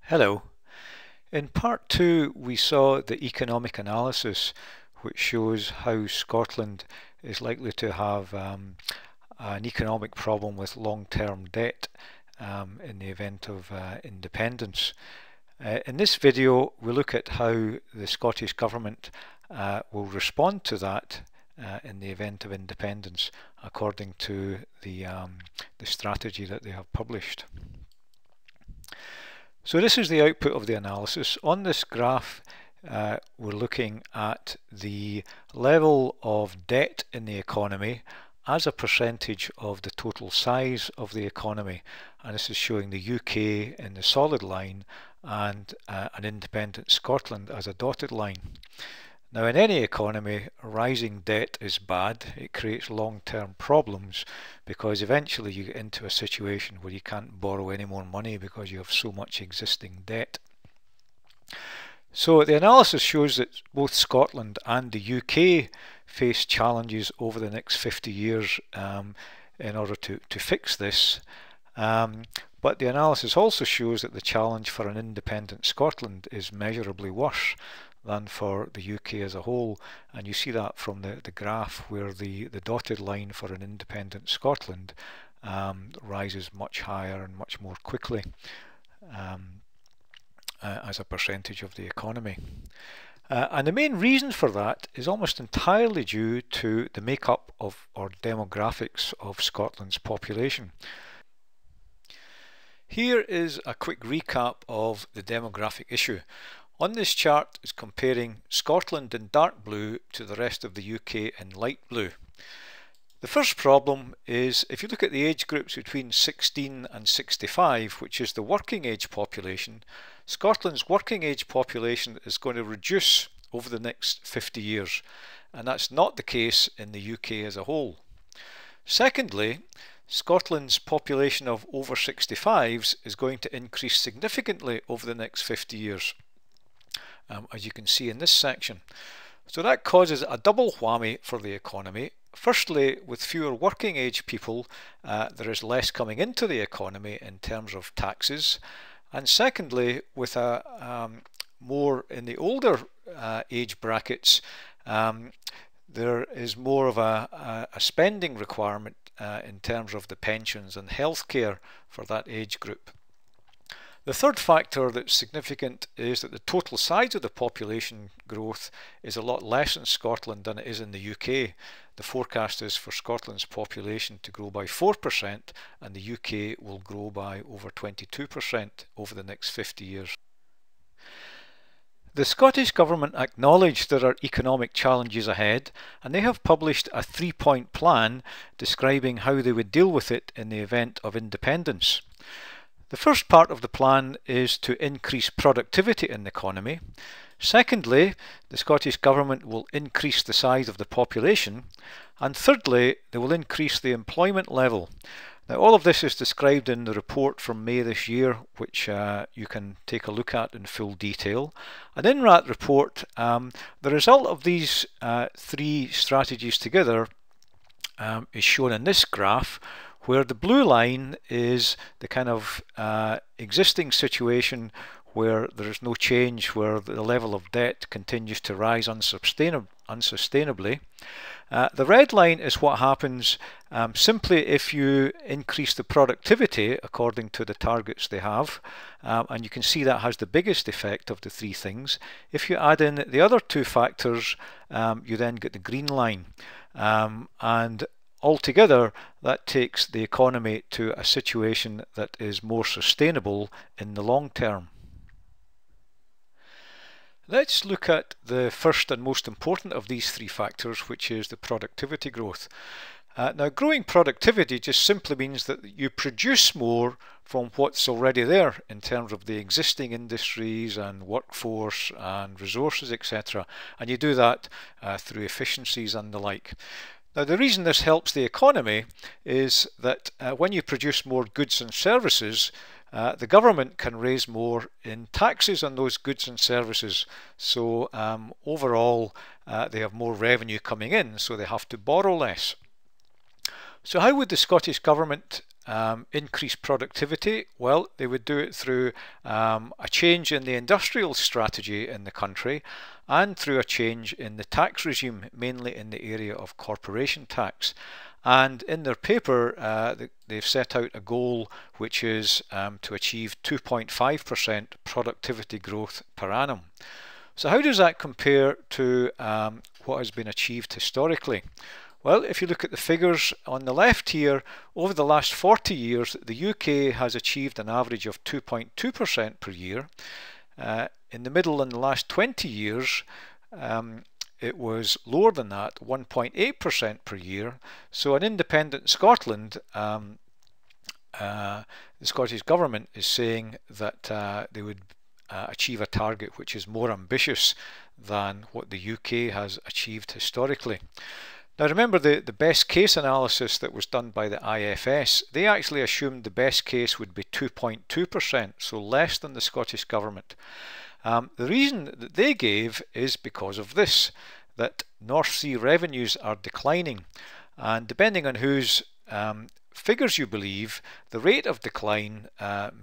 Hello. In part 2 we saw the economic analysis which shows how Scotland is likely to have an economic problem with long-term debt in the event of independence. In this video we look at how the Scottish Government will respond to that in the event of independence according to the strategy that they have published. So this is the output of the analysis. On this graph we're looking at the level of debt in the economy as a percentage of the total size of the economy, and this is showing the UK in the solid line and an independent Scotland as a dotted line. Now, in any economy, rising debt is bad. It creates long-term problems because eventually you get into a situation where you can't borrow any more money because you have so much existing debt. So the analysis shows that both Scotland and the UK face challenges over the next 50 years in order to fix this. But the analysis also shows that the challenge for an independent Scotland is measurably worse than for the UK as a whole, and you see that from the graph where the dotted line for an independent Scotland rises much higher and much more quickly as a percentage of the economy. And the main reason for that is almost entirely due to the makeup of or demographics of Scotland's population. Here is a quick recap of the demographic issue. On this chart is comparing Scotland in dark blue to the rest of the UK in light blue. The first problem is if you look at the age groups between 16 and 65, which is the working age population, Scotland's working age population is going to reduce over the next 50 years, and that's not the case in the UK as a whole. Secondly, Scotland's population of over 65s is going to increase significantly over the next 50 years. As you can see in this section. So that causes a double whammy for the economy. Firstly, with fewer working age people, there is less coming into the economy in terms of taxes. And secondly, with more in the older age brackets, there is more of a spending requirement in terms of the pensions and healthcare for that age group. The third factor that's significant is that the total size of the population growth is a lot less in Scotland than it is in the UK. The forecast is for Scotland's population to grow by 4% and the UK will grow by over 22% over the next 50 years. The Scottish Government acknowledge there are economic challenges ahead, and they have published a 3-point plan describing how they would deal with it in the event of independence. The first part of the plan is to increase productivity in the economy. Secondly, the Scottish Government will increase the size of the population. And thirdly, they will increase the employment level. Now, all of this is described in the report from May this year, which you can take a look at in full detail. And in that report, the result of these three strategies together is shown in this graph, where the blue line is the kind of existing situation where there is no change, where the level of debt continues to rise unsustainably. The red line is what happens simply if you increase the productivity according to the targets they have, and you can see that has the biggest effect of the three things. If you add in the other two factors, you then get the green line, and altogether, that takes the economy to a situation that is more sustainable in the long term. Let's look at the first and most important of these three factors, which is the productivity growth. Now, growing productivity just simply means that you produce more from what's already there in terms of the existing industries and workforce and resources, etc. And you do that through efficiencies and the like. Now, the reason this helps the economy is that when you produce more goods and services, the government can raise more in taxes on those goods and services. So overall, they have more revenue coming in, so they have to borrow less. So how would the Scottish Government increase productivity? Well, they would do it through a change in the industrial strategy in the country and through a change in the tax regime, mainly in the area of corporation tax. And in their paper, they've set out a goal which is to achieve 2.5% productivity growth per annum. So how does that compare to what has been achieved historically? Well, if you look at the figures on the left here, over the last 40 years, the UK has achieved an average of 2.2% per year. In the middle, in the last 20 years, it was lower than that, 1.8% per year. So an independent Scotland, the Scottish Government is saying that they would achieve a target which is more ambitious than what the UK has achieved historically. Now remember the best case analysis that was done by the IFS, they actually assumed the best case would be 2.2%, so less than the Scottish Government. The reason that they gave is because of this, that North Sea revenues are declining, and depending on whose figures you believe, the rate of decline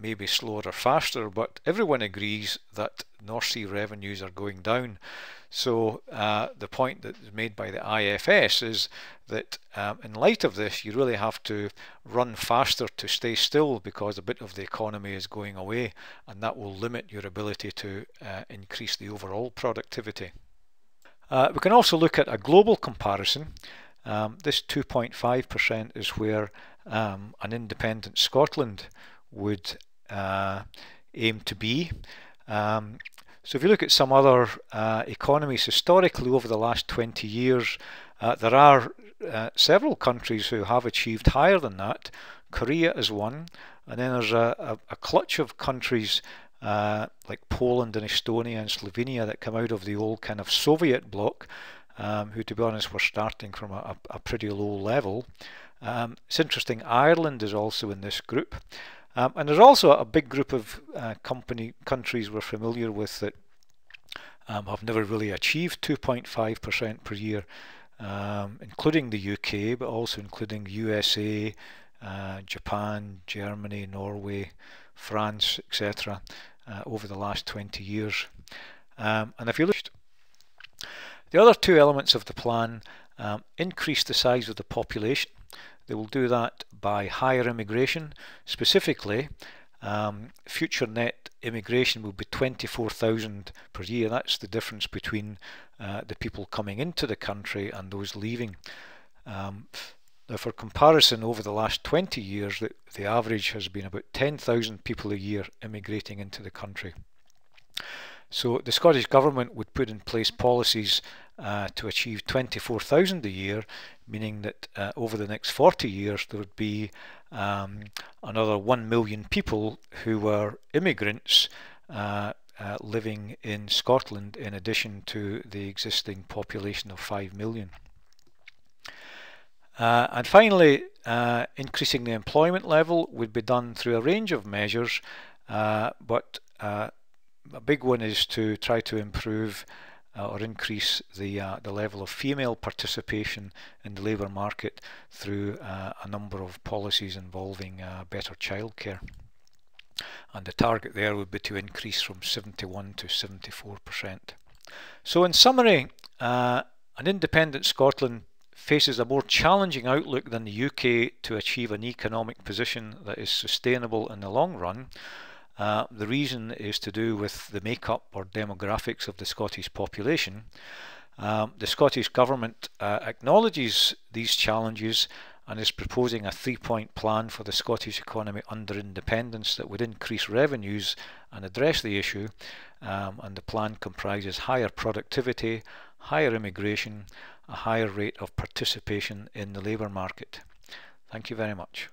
may be slower or faster, but everyone agrees that North Sea revenues are going down. So the point that is made by the IFS is that in light of this, you really have to run faster to stay still, because a bit of the economy is going away, and that will limit your ability to increase the overall productivity. We can also look at a global comparison. This 2.5% is where an independent Scotland would aim to be. So if you look at some other economies historically over the last 20 years, there are several countries who have achieved higher than that. Korea is one, and then there's a clutch of countries like Poland and Estonia and Slovenia that come out of the old kind of Soviet bloc, who to be honest were starting from a pretty low level. It's interesting, Ireland is also in this group. And there's also a big group of countries we're familiar with that have never really achieved 2.5% per year, including the UK, but also including USA, Japan, Germany, Norway, France, etc. Over the last 20 years. And if you look, the other two elements of the plan increase the size of the population. They will do that by higher immigration. Specifically, future net immigration will be 24,000 per year. That's the difference between the people coming into the country and those leaving. Now for comparison, over the last 20 years, the average has been about 10,000 people a year immigrating into the country. So the Scottish Government would put in place policies to achieve 24,000 a year, meaning that over the next 40 years there would be another 1 million people who were immigrants living in Scotland, in addition to the existing population of 5 million. And finally, increasing the employment level would be done through a range of measures, but a big one is to try to improve or increase the level of female participation in the labour market through a number of policies involving better childcare. And the target there would be to increase from 71 to 74%. So in summary, an independent Scotland faces a more challenging outlook than the UK to achieve an economic position that is sustainable in the long run. The reason is to do with the makeup or demographics of the Scottish population. The Scottish Government acknowledges these challenges and is proposing a 3-point plan for the Scottish economy under independence that would increase revenues and address the issue. And the plan comprises higher productivity, higher immigration, a higher rate of participation in the labour market. Thank you very much.